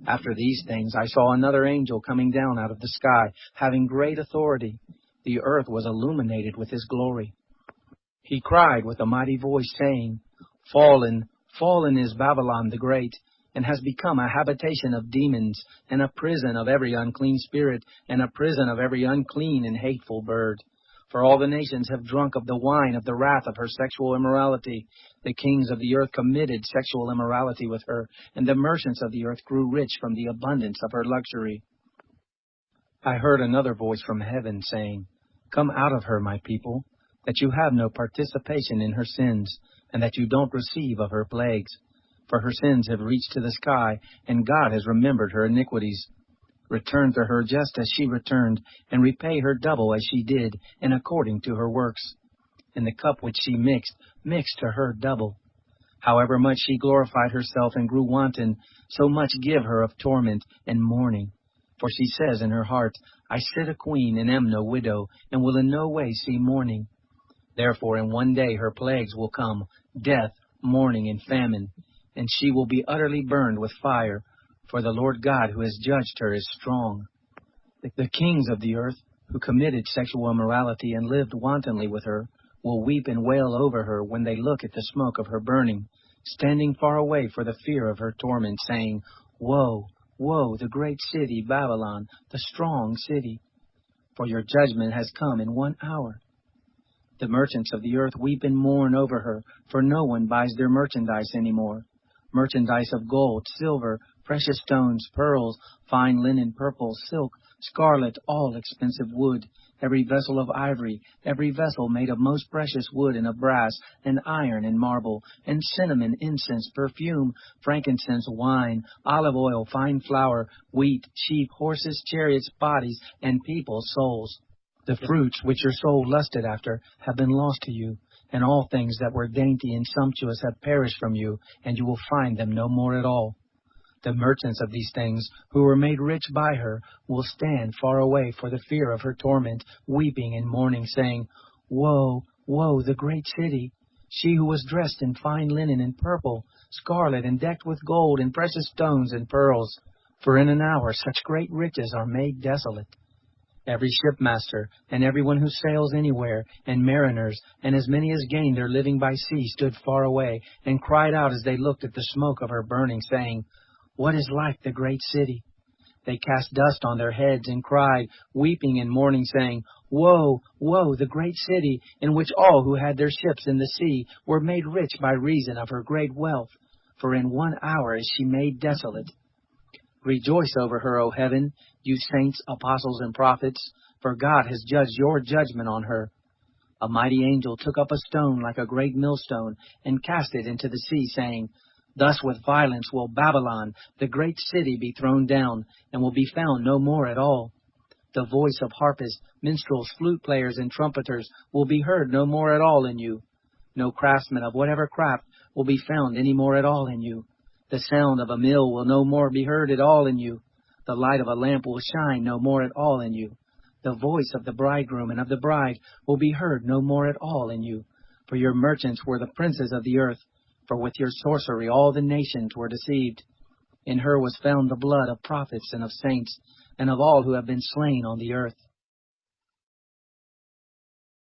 After these things I saw another angel coming down out of the sky, having great authority. The earth was illuminated with his glory. He cried with a mighty voice, saying, Fallen, fallen is Babylon the Great, and has become a habitation of demons, and a prison of every unclean spirit, and a prison of every unclean and hateful bird. For all the nations have drunk of the wine of the wrath of her sexual immorality. The kings of the earth committed sexual immorality with her, and the merchants of the earth grew rich from the abundance of her luxury. I heard another voice from heaven saying, Come out of her, my people, that you have no participation in her sins, and that you don't receive of her plagues. For her sins have reached to the sky, and God has remembered her iniquities. Return to her just as she returned, and repay her double as she did, and according to her works. And the cup which she mixed, mix to her double. However much she glorified herself and grew wanton, so much give her of torment and mourning. For she says in her heart, I sit a queen and am no widow, and will in no way see mourning. Therefore in one day her plagues will come, death, mourning, and famine, and she will be utterly burned with fire, for the Lord God who has judged her is strong. The kings of the earth, who committed sexual immorality and lived wantonly with her, will weep and wail over her when they look at the smoke of her burning, standing far away for the fear of her torment, saying, Woe, woe, the great city, Babylon, the strong city! For your judgment has come in 1 hour. The merchants of the earth weep and mourn over her, for no one buys their merchandise anymore. Merchandise of gold, silver, precious stones, pearls, fine linen, purple, silk, scarlet, all expensive wood, every vessel of ivory, every vessel made of most precious wood and of brass, and iron and marble, and cinnamon, incense, perfume, frankincense, wine, olive oil, fine flour, wheat, sheep, horses, chariots, bodies, and people's souls. The fruits which your soul lusted after have been lost to you, and all things that were dainty and sumptuous have perished from you, and you will find them no more at all. The merchants of these things, who were made rich by her, will stand far away for the fear of her torment, weeping and mourning, saying, Woe, woe, the great city! She who was dressed in fine linen and purple, scarlet, and decked with gold and precious stones and pearls. For in an hour such great riches are made desolate. Every shipmaster, and everyone who sails anywhere, and mariners, and as many as gain their living by sea, stood far away, and cried out as they looked at the smoke of her burning, saying, What is like the great city? They cast dust on their heads, and cried, weeping and mourning, saying, Woe, woe, the great city, in which all who had their ships in the sea were made rich by reason of her great wealth. For in 1 hour is she made desolate. Rejoice over her, O heaven, you saints, apostles, and prophets, for God has judged your judgment on her. A mighty angel took up a stone like a great millstone, and cast it into the sea, saying, Thus with violence will Babylon, the great city, be thrown down, and will be found no more at all. The voice of harpists, minstrels, flute players, and trumpeters will be heard no more at all in you. No craftsman of whatever craft will be found any more at all in you. The sound of a mill will no more be heard at all in you. The light of a lamp will shine no more at all in you. The voice of the bridegroom and of the bride will be heard no more at all in you. For your merchants were the princes of the earth. For with your sorcery all the nations were deceived. In her was found the blood of prophets and of saints, and of all who have been slain on the earth.